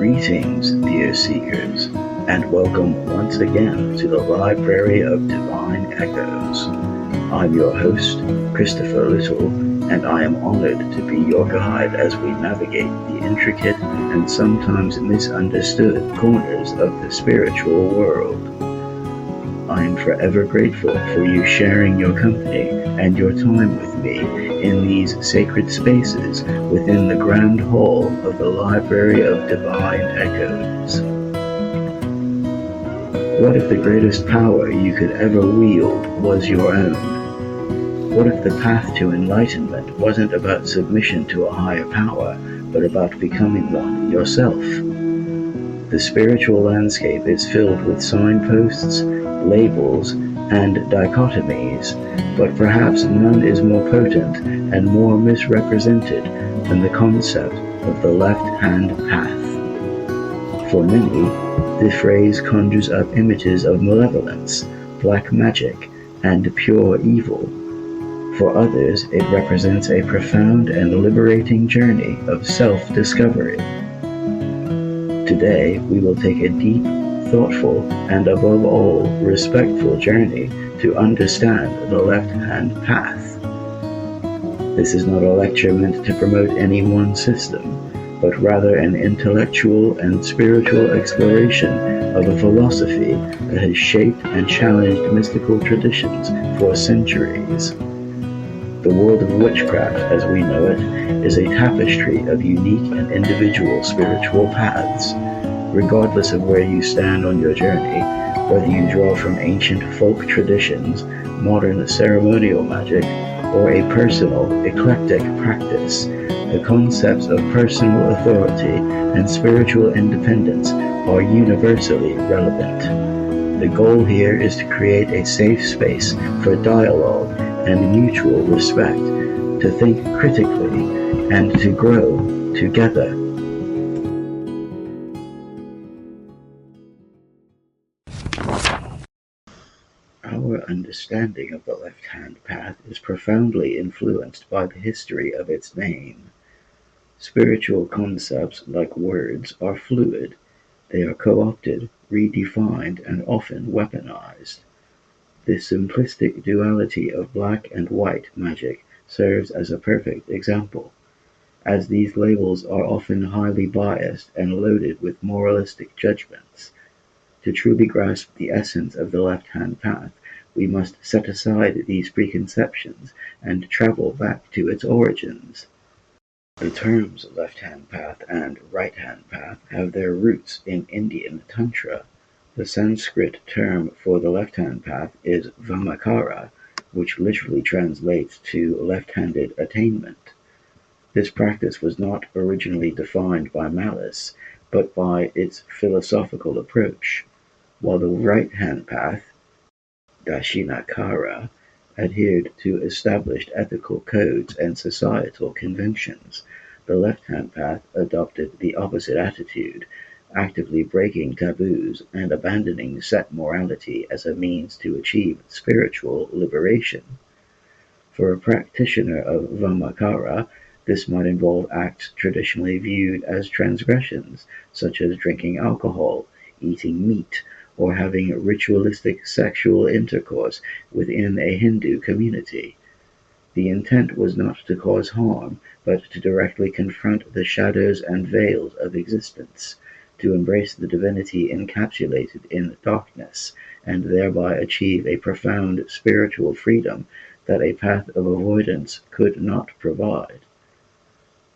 Greetings, dear seekers, and welcome once again to the Library of Divine Echoes. I'm your host, Christopher Little, and I am honored to be your guide as we navigate the intricate and sometimes misunderstood corners of the spiritual world. I am forever grateful for you sharing your company and your time with me in these sacred spaces within the grand hall of the Library of Divine Echoes. What if the greatest power you could ever wield was your own? What if the path to enlightenment wasn't about submission to a higher power, but about becoming one yourself? The spiritual landscape is filled with signposts, labels, and dichotomies, but perhaps none is more potent and more misrepresented than the concept of the left-hand path. For many, the phrase conjures up images of malevolence, black magic, and pure evil. For others, it represents a profound and liberating journey of self-discovery. Today, we will take a deep, thoughtful, and above all, respectful journey to understand the left-hand path. This is not a lecture meant to promote any one system, but rather an intellectual and spiritual exploration of a philosophy that has shaped and challenged mystical traditions for centuries. The world of witchcraft, as we know it, is a tapestry of unique and individual spiritual paths. Regardless of where you stand on your journey, whether you draw from ancient folk traditions, modern ceremonial magic, or a personal, eclectic practice, the concepts of personal authority and spiritual independence are universally relevant. The goal here is to create a safe space for dialogue and mutual respect, to think critically, and to grow together. Our understanding of the left-hand path is profoundly influenced by the history of its name. Spiritual concepts, like words, are fluid. They are co-opted, redefined, and often weaponized. This simplistic duality of black and white magic serves as a perfect example, as these labels are often highly biased and loaded with moralistic judgments. To truly grasp the essence of the left-hand path, we must set aside these preconceptions and travel back to its origins. The terms left-hand path and right-hand path have their roots in Indian Tantra. The Sanskrit term for the left-hand path is Vamakara, which literally translates to left-handed attainment. This practice was not originally defined by malice, but by its philosophical approach, while the right-hand path, Dashinakara, adhered to established ethical codes and societal conventions. The left-hand path adopted the opposite attitude, actively breaking taboos and abandoning set morality as a means to achieve spiritual liberation. For a practitioner of Vamakara, this might involve acts traditionally viewed as transgressions, such as drinking alcohol, eating meat, or having ritualistic sexual intercourse within a Hindu community. The intent was not to cause harm, but to directly confront the shadows and veils of existence, to embrace the divinity encapsulated in darkness, and thereby achieve a profound spiritual freedom that a path of avoidance could not provide.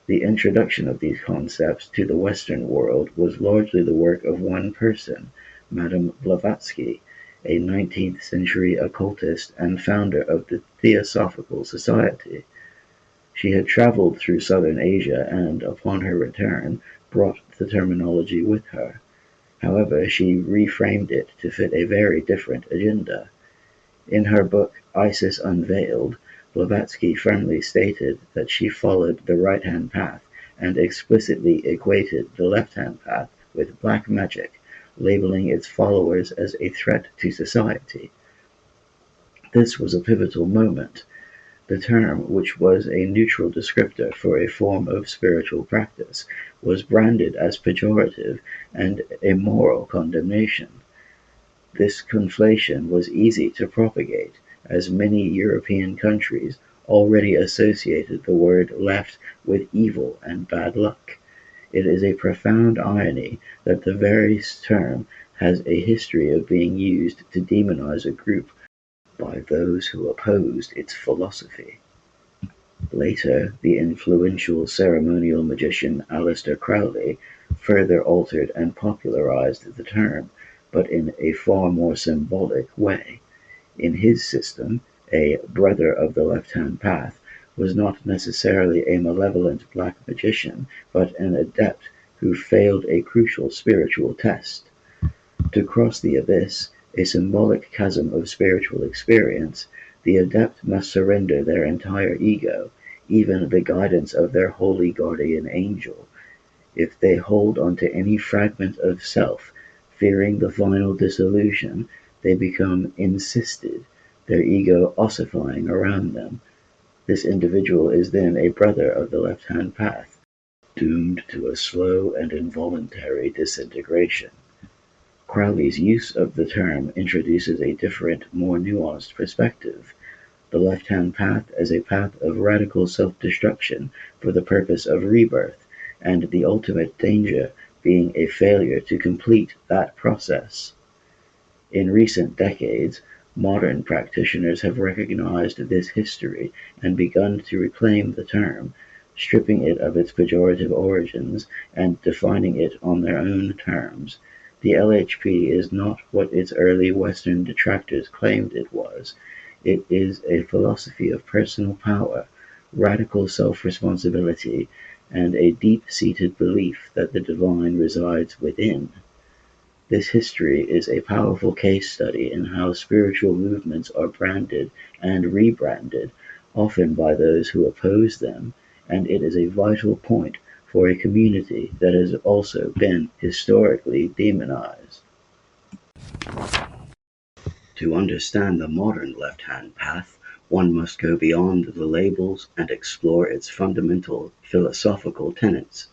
The introduction of these concepts to the Western world was largely the work of one person, Madame Blavatsky, a 19th century occultist and founder of the Theosophical Society. She had traveled through southern Asia and, upon her return, brought the terminology with her. However, she reframed it to fit a very different agenda. In her book, Isis Unveiled, Blavatsky firmly stated that she followed the right-hand path and explicitly equated the left-hand path with black magic, labeling its followers as a threat to society. This was a pivotal moment. The term, which was a neutral descriptor for a form of spiritual practice, was branded as pejorative and a moral condemnation. This conflation was easy to propagate, as many European countries already associated the word left with evil and bad luck. It is a profound irony that the very term has a history of being used to demonize a group by those who opposed its philosophy. Later, the influential ceremonial magician Aleister Crowley further altered and popularized the term, but in a far more symbolic way. In his system, a "brother of the left-hand path" was not necessarily a malevolent black magician, but an adept who failed a crucial spiritual test. To cross the abyss, a symbolic chasm of spiritual experience, the adept must surrender their entire ego, even the guidance of their holy guardian angel. If they hold onto any fragment of self, fearing the final dissolution, they become encysted, their ego ossifying around them. This individual is then a brother of the left-hand path, doomed to a slow and involuntary disintegration. Crowley's use of the term introduces a different, more nuanced perspective: the left-hand path as a path of radical self-destruction for the purpose of rebirth, and the ultimate danger being a failure to complete that process. In recent decades, modern practitioners have recognized this history and begun to reclaim the term, stripping it of its pejorative origins and defining it on their own terms. The LHP is not what its early Western detractors claimed it was. It is a philosophy of personal power, radical self-responsibility, and a deep-seated belief that the divine resides within. This history is a powerful case study in how spiritual movements are branded and rebranded, often by those who oppose them, and it is a vital point for a community that has also been historically demonized. To understand the modern left-hand path, one must go beyond the labels and explore its fundamental philosophical tenets.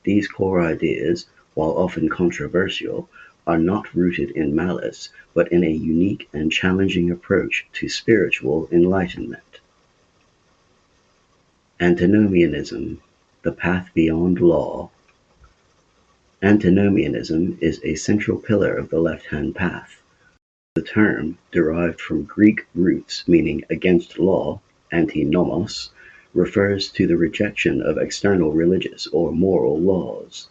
These core ideas, while often controversial, are not rooted in malice, but in a unique and challenging approach to spiritual enlightenment. Antinomianism, the path beyond law. Antinomianism is a central pillar of the left-hand path. The term, derived from Greek roots meaning against law, antinomos, refers to the rejection of external religious or moral laws.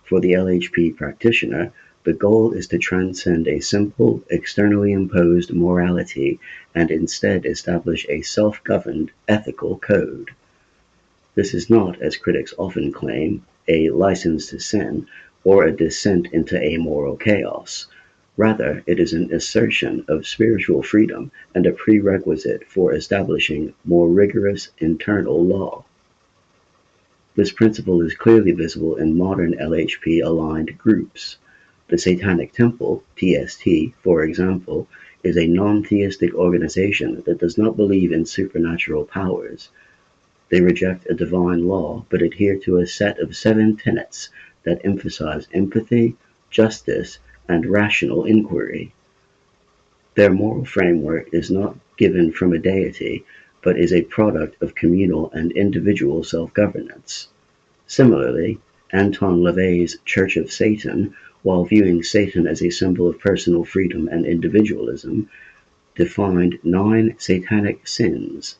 For the LHP practitioner, the goal is to transcend a simple, externally imposed morality and instead establish a self-governed ethical code. This is not, as critics often claim, a license to sin or a descent into amoral chaos. Rather, it is an assertion of spiritual freedom and a prerequisite for establishing more rigorous internal law. This principle is clearly visible in modern LHP-aligned groups. The Satanic Temple, TST, for example, is a non-theistic organization that does not believe in supernatural powers. They reject a divine law, but adhere to a set of 7 tenets that emphasize empathy, justice, and rational inquiry. Their moral framework is not given from a deity, but is a product of communal and individual self-governance. Similarly, Anton LaVey's Church of Satan, while viewing Satan as a symbol of personal freedom and individualism, defined 9 satanic sins.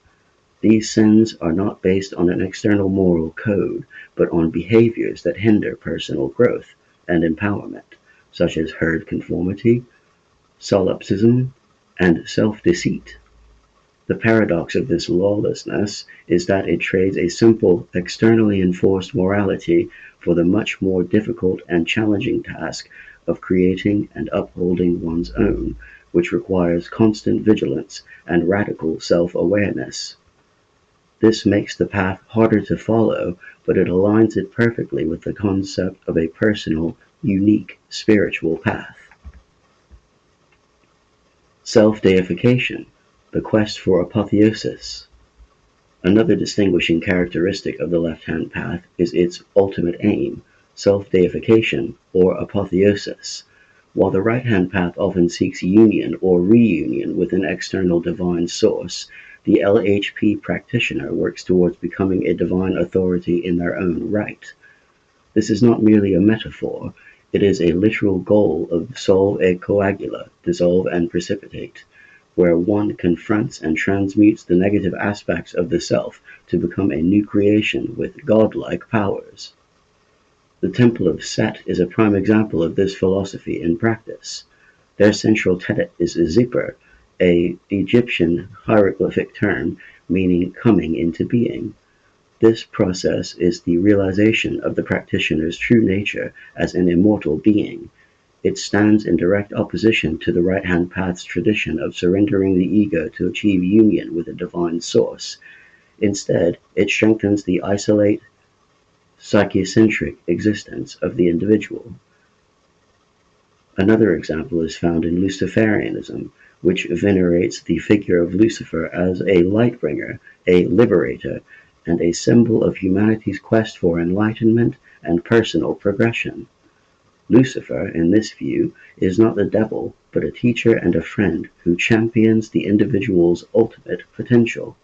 These sins are not based on an external moral code, but on behaviors that hinder personal growth and empowerment, such as herd conformity, solipsism, and self-deceit. The paradox of this lawlessness is that it trades a simple, externally enforced morality for the much more difficult and challenging task of creating and upholding one's own, which requires constant vigilance and radical self-awareness. This makes the path harder to follow, but it aligns it perfectly with the concept of a personal, unique spiritual path. Self-deification, the quest for apotheosis. Another distinguishing characteristic of the left-hand path is its ultimate aim, self-deification or apotheosis. While the right-hand path often seeks union or reunion with an external divine source, the LHP practitioner works towards becoming a divine authority in their own right. This is not merely a metaphor, it is a literal goal of solve et coagula, dissolve and precipitate, where one confronts and transmutes the negative aspects of the self to become a new creation with godlike powers. The Temple of Set is a prime example of this philosophy in practice. Their central tenet is Zipper, a Egyptian hieroglyphic term meaning coming into being. This process is the realization of the practitioner's true nature as an immortal being. It stands in direct opposition to the right-hand path's tradition of surrendering the ego to achieve union with a divine source. Instead, it strengthens the isolate, psychocentric existence of the individual. Another example is found in Luciferianism, which venerates the figure of Lucifer as a light-bringer, a liberator, and a symbol of humanity's quest for enlightenment and personal progression. Lucifer, in this view, is not the devil, but a teacher and a friend who champions the individual's ultimate potential.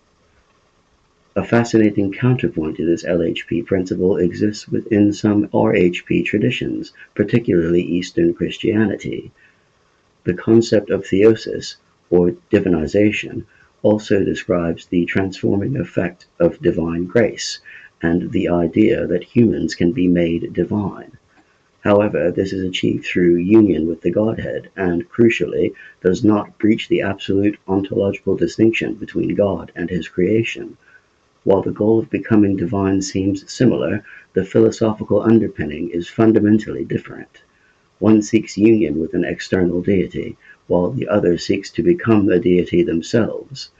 A fascinating counterpoint to this LHP principle exists within some RHP traditions, particularly Eastern Christianity. The concept of theosis, or divinization, also describes the transforming effect of divine grace, and the idea that humans can be made divine. However, this is achieved through union with the Godhead, and, crucially, does not breach the absolute ontological distinction between God and his creation. While the goal of becoming divine seems similar, the philosophical underpinning is fundamentally different. One seeks union with an external deity, while the other seeks to become a deity themselves.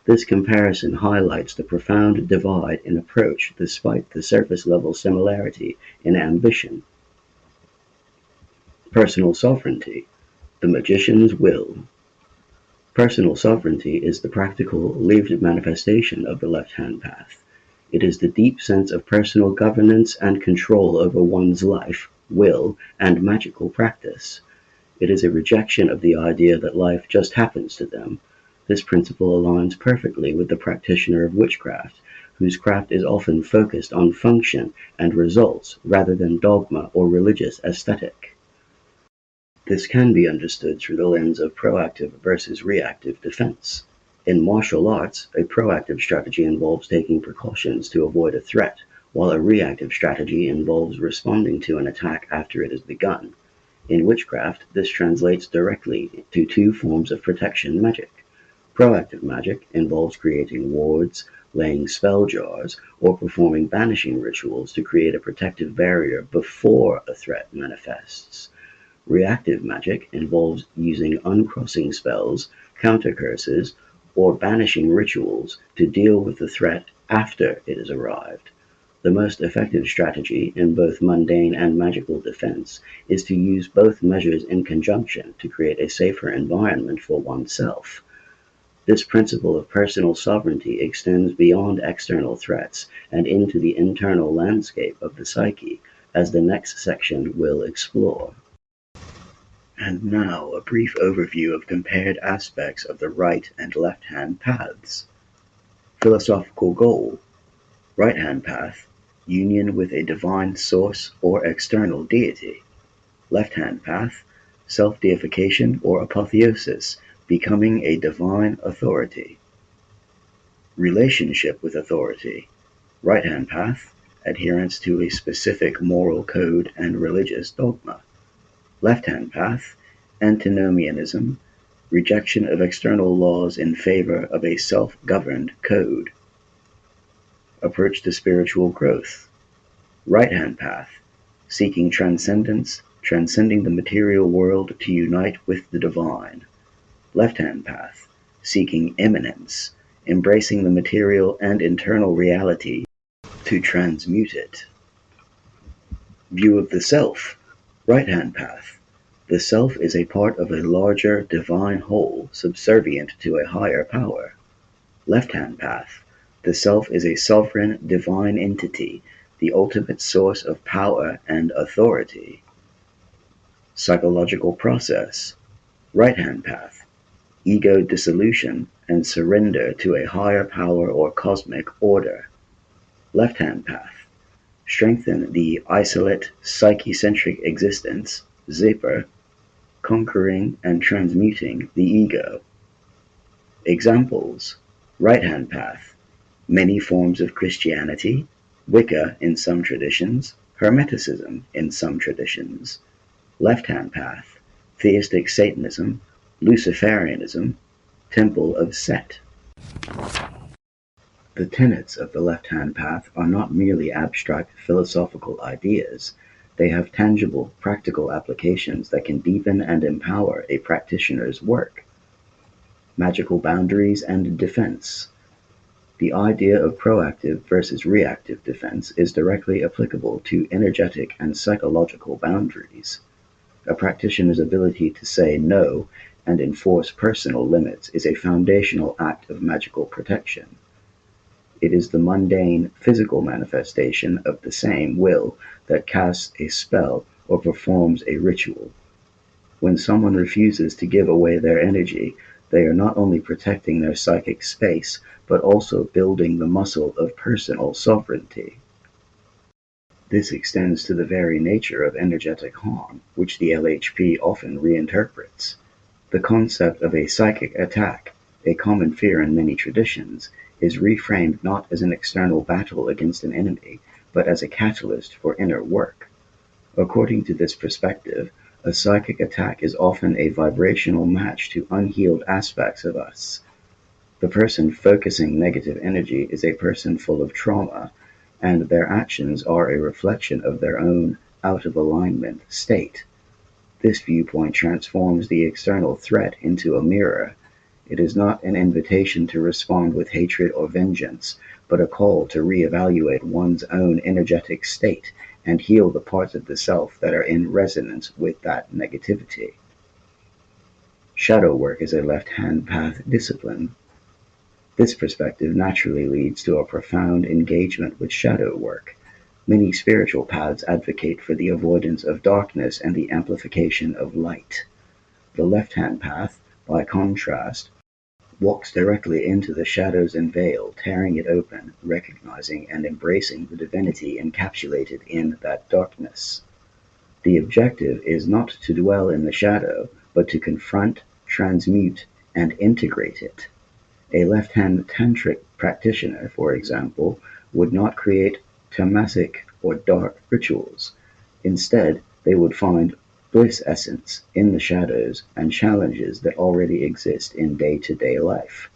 This comparison highlights the profound divide in approach despite the surface-level similarity in ambition. Personal sovereignty, the magician's will. Personal sovereignty is the practical, lived manifestation of the left-hand path. It is the deep sense of personal governance and control over one's life, will, and magical practice. It is a rejection of the idea that life just happens to them. This principle aligns perfectly with the practitioner of witchcraft, whose craft is often focused on function and results rather than dogma or religious aesthetic. This can be understood through the lens of proactive versus reactive defense. In martial arts, a proactive strategy involves taking precautions to avoid a threat, while a reactive strategy involves responding to an attack after it has begun. In witchcraft, this translates directly to two forms of protection magic. Proactive magic involves creating wards, laying spell jars, or performing banishing rituals to create a protective barrier before a threat manifests. Reactive magic involves using uncrossing spells, counter curses, or banishing rituals to deal with the threat after it has arrived. The most effective strategy in both mundane and magical defense is to use both measures in conjunction to create a safer environment for oneself. This principle of personal sovereignty extends beyond external threats and into the internal landscape of the psyche, as the next section will explore. And now a brief overview of compared aspects of the right and left-hand paths. Philosophical goal. Right-hand path, union with a divine source or external deity. Left-hand path, self-deification or apotheosis, becoming a divine authority. Relationship with authority. Right-hand path, adherence to a specific moral code and religious dogma. Left-hand path, antinomianism, rejection of external laws in favor of a self-governed code. Approach to spiritual growth. Right-hand path, seeking transcendence, transcending the material world to unite with the divine. Left-hand path, seeking immanence, embracing the material and internal reality to transmute it. View of the self. Right-hand path, the self is a part of a larger divine whole subservient to a higher power. Left-hand path, The self is a sovereign, divine entity, the ultimate source of power and authority. Psychological process. Right-hand path. Ego dissolution and surrender to a higher power or cosmic order. Left-hand path. Strengthen the isolate, psyche-centric existence, zipper, conquering and transmuting the ego. Examples: right-hand path, many forms of Christianity, Wicca in some traditions, Hermeticism in some traditions. Left-hand path, theistic Satanism, Luciferianism, Temple of Set. The tenets of the left-hand path are not merely abstract philosophical ideas. They have tangible, practical applications that can deepen and empower a practitioner's work. Magical boundaries and defense. The idea of proactive versus reactive defense is directly applicable to energetic and psychological boundaries. A practitioner's ability to say no and enforce personal limits is a foundational act of magical protection. It is the mundane, physical manifestation of the same will that casts a spell or performs a ritual. When someone refuses to give away their energy, they are not only protecting their psychic space, but also building the muscle of personal sovereignty. This extends to the very nature of energetic harm, which the LHP often reinterprets. The concept of a psychic attack, a common fear in many traditions, is reframed not as an external battle against an enemy, but as a catalyst for inner work. According to this perspective, a psychic attack is often a vibrational match to unhealed aspects of us. The person focusing negative energy is a person full of trauma, and their actions are a reflection of their own out-of-alignment state. This viewpoint transforms the external threat into a mirror. It is not an invitation to respond with hatred or vengeance, but a call to reevaluate one's own energetic state and heal the parts of the self that are in resonance with that negativity. Shadow work is a left-hand path discipline. This perspective naturally leads to a profound engagement with shadow work. Many spiritual paths advocate for the avoidance of darkness and the amplification of light. The left-hand path, by contrast, walks directly into the shadows and veil, tearing it open, recognizing and embracing the divinity encapsulated in that darkness. The objective is not to dwell in the shadow, but to confront, transmute, and integrate it. A left-hand tantric practitioner, for example, would not create tamasic or dark rituals. Instead, they would find bliss essence in the shadows and challenges that already exist in day-to-day life.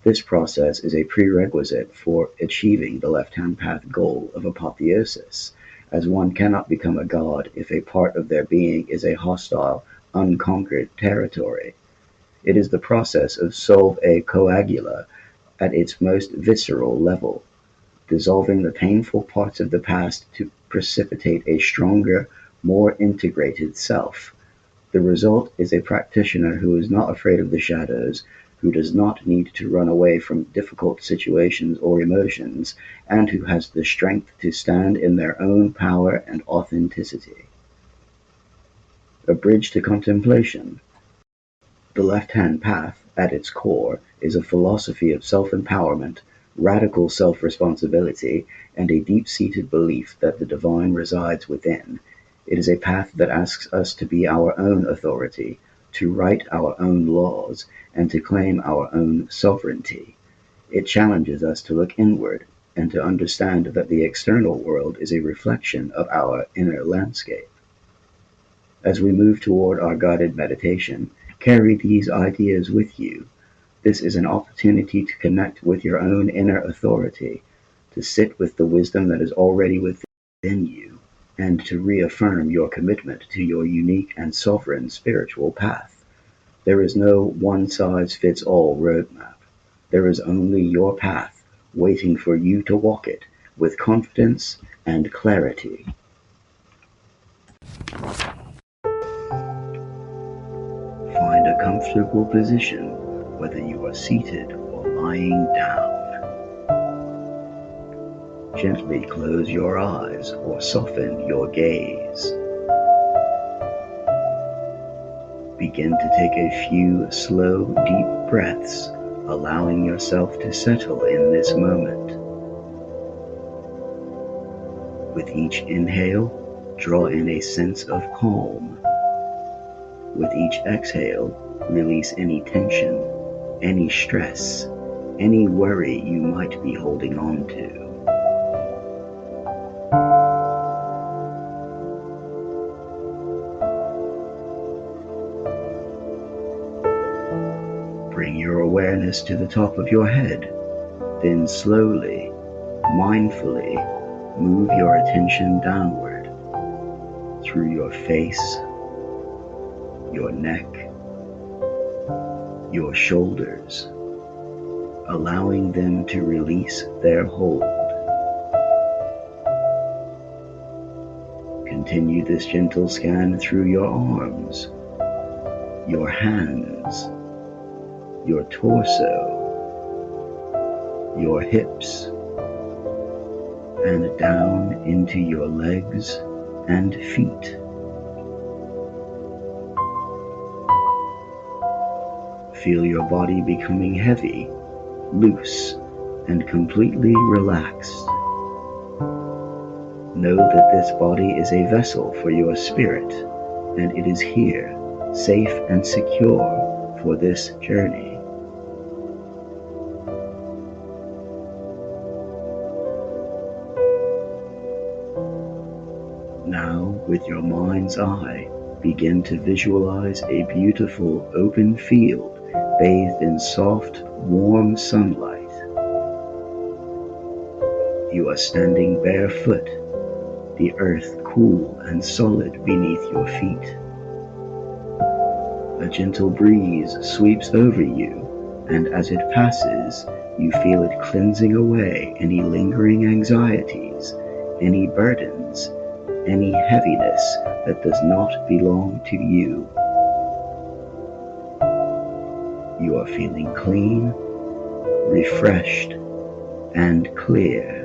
This process is a prerequisite for achieving the left-hand path goal of apotheosis, as one cannot become a god if a part of their being is a hostile, unconquered territory. It is the process of solve a coagula at its most visceral level, dissolving the painful parts of the past to precipitate a stronger, more integrated self. The result is a practitioner who is not afraid of the shadows, who does not need to run away from difficult situations or emotions, and who has the strength to stand in their own power and authenticity. A bridge to contemplation. The left-hand path, at its core, is a philosophy of self-empowerment, radical self-responsibility, and a deep-seated belief that the divine resides within. It is a path that asks us to be our own authority, to write our own laws, and to claim our own sovereignty. It challenges us to look inward and to understand that the external world is a reflection of our inner landscape. As we move toward our guided meditation, carry these ideas with you. This is an opportunity to connect with your own inner authority, to sit with the wisdom that is already within you, and to reaffirm your commitment to your unique and sovereign spiritual path. There is no one-size-fits-all roadmap. There is only your path, waiting for you to walk it with confidence and clarity. Find a comfortable position, whether you are seated or lying down. Gently close your eyes or soften your gaze. Begin to take a few slow, deep breaths, allowing yourself to settle in this moment. With each inhale, draw in a sense of calm. With each exhale, release any tension, any stress, any worry you might be holding on to. Bring your awareness to the top of your head, then slowly, mindfully, move your attention downward, through your face, your neck, your shoulders, allowing them to release their hold. Continue this gentle scan through your arms, your hands, your torso, your hips, and down into your legs and feet. Feel your body becoming heavy, loose, and completely relaxed. Know that this body is a vessel for your spirit, and it is here, safe and secure for this journey. Now, with your mind's eye, begin to visualize a beautiful open field bathed in soft, warm sunlight. You are standing barefoot, the earth cool and solid beneath your feet. A gentle breeze sweeps over you, and as it passes, you feel it cleansing away any lingering anxieties, any burdens, any heaviness that does not belong to you. You are feeling clean, refreshed, and clear.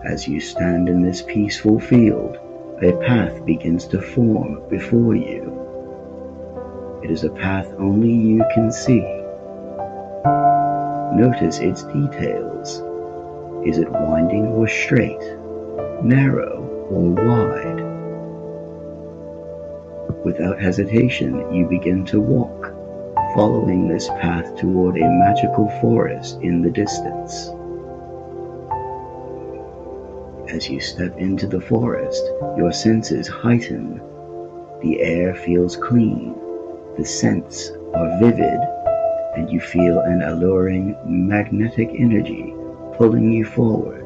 As you stand in this peaceful field, a path begins to form before you. It is a path only you can see. Notice its details. Is it winding or straight, narrow or wide? Without hesitation, you begin to walk, following this path toward a magical forest in the distance. As you step into the forest, your senses heighten. The air feels clean, the scents are vivid, and you feel an alluring magnetic energy pulling you forward.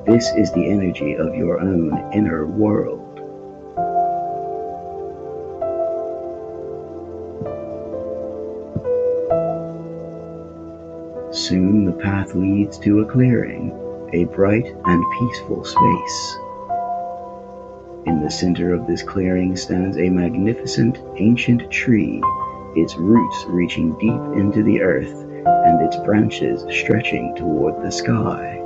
This is the energy of your own inner world. Soon the path leads to a clearing, a bright and peaceful space. In the center of this clearing stands a magnificent ancient tree, its roots reaching deep into the earth and its branches stretching toward the sky.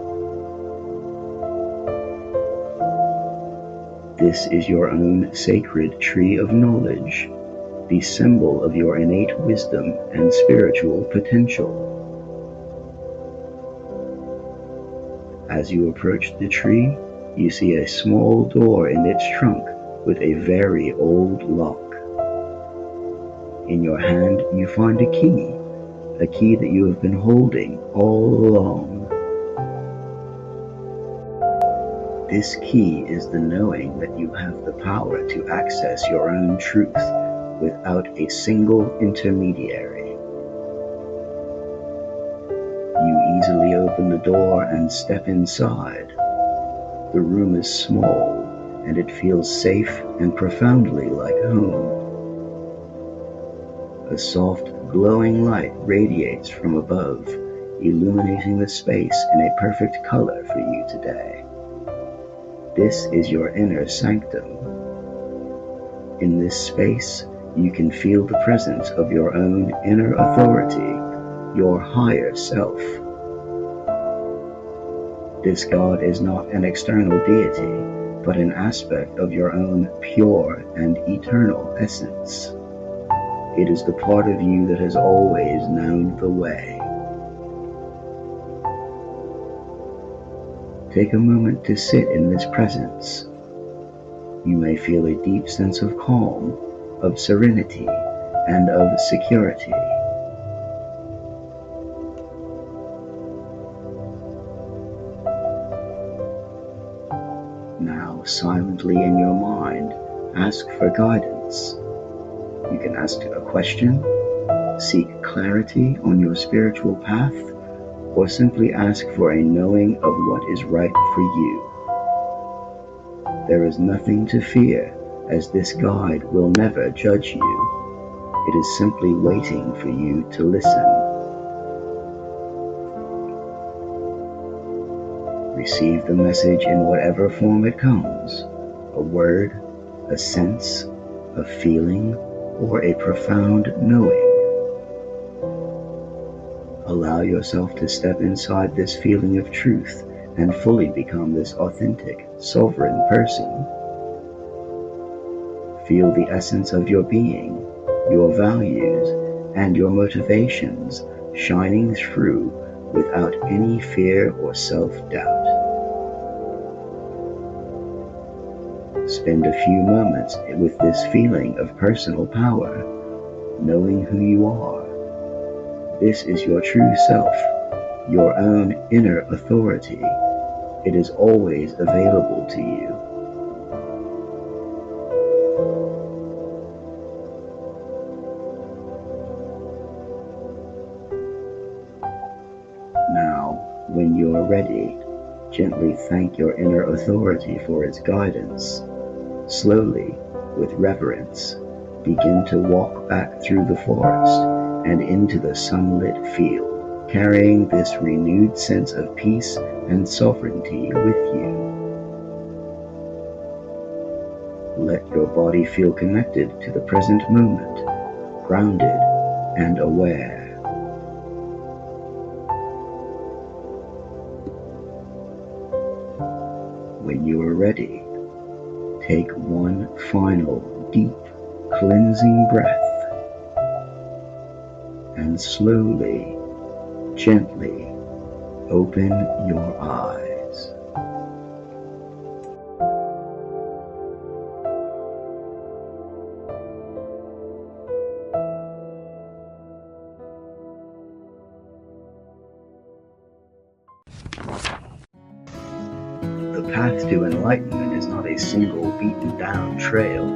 This is your own sacred tree of knowledge, the symbol of your innate wisdom and spiritual potential. As you approach the tree, you see a small door in its trunk with a very old lock. In your hand, you find a key that you have been holding all along. This key is the knowing that you have the power to access your own truth without a single intermediary. You easily open the door and step inside. The room is small, and it feels safe and profoundly like home. A soft, glowing light radiates from above, illuminating the space in a perfect color for you today. This is your inner sanctum. In this space, You can feel the presence of your own inner authority, your higher self. This God is not an external deity, but an aspect of your own pure and eternal essence. It is the part of you that has always known the way. Take a moment to sit in this presence. You may feel a deep sense of calm, of serenity, and of security. Now, silently in your mind, ask for guidance. You can ask a question, seek clarity on your spiritual path, or simply ask for a knowing of what is right for you. There is nothing to fear, as this guide will never judge you. It is simply waiting for you to listen. Receive the message in whatever form it comes, a word, a sense, a feeling, or a profound knowing. Allow yourself to step inside this feeling of truth and fully become this authentic, sovereign person. Feel the essence of your being, your values, and your motivations shining through without any fear or self-doubt. Spend a few moments with this feeling of personal power, knowing who you are. This is your true self, your own inner authority. It is always available to you. Now, when you are ready, gently thank your inner authority for its guidance. Slowly, with reverence, begin to walk back through the forest and into the sunlit field, carrying this renewed sense of peace and sovereignty with you. Let your body feel connected to the present moment, grounded and aware. When you are ready, take one final deep, cleansing breath and slowly, gently open your eyes. The path to enlightenment is not a single beaten-down trail.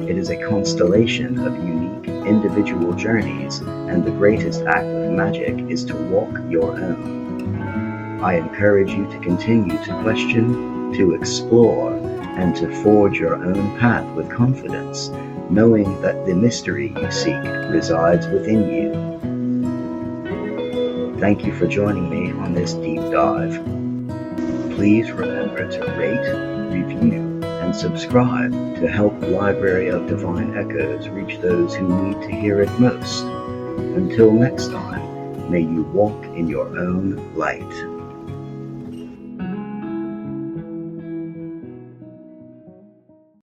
It is a constellation of unique, individual journeys, and the greatest act of magic is to walk your own. I encourage you to continue to question, to explore, and to forge your own path with confidence, knowing that the mystery you seek resides within you. Thank you for joining me on this deep dive. Please remember to rate, review, and subscribe to help the Library of Divine Echoes reach those who need to hear it most. Until next time, may you walk in your own light.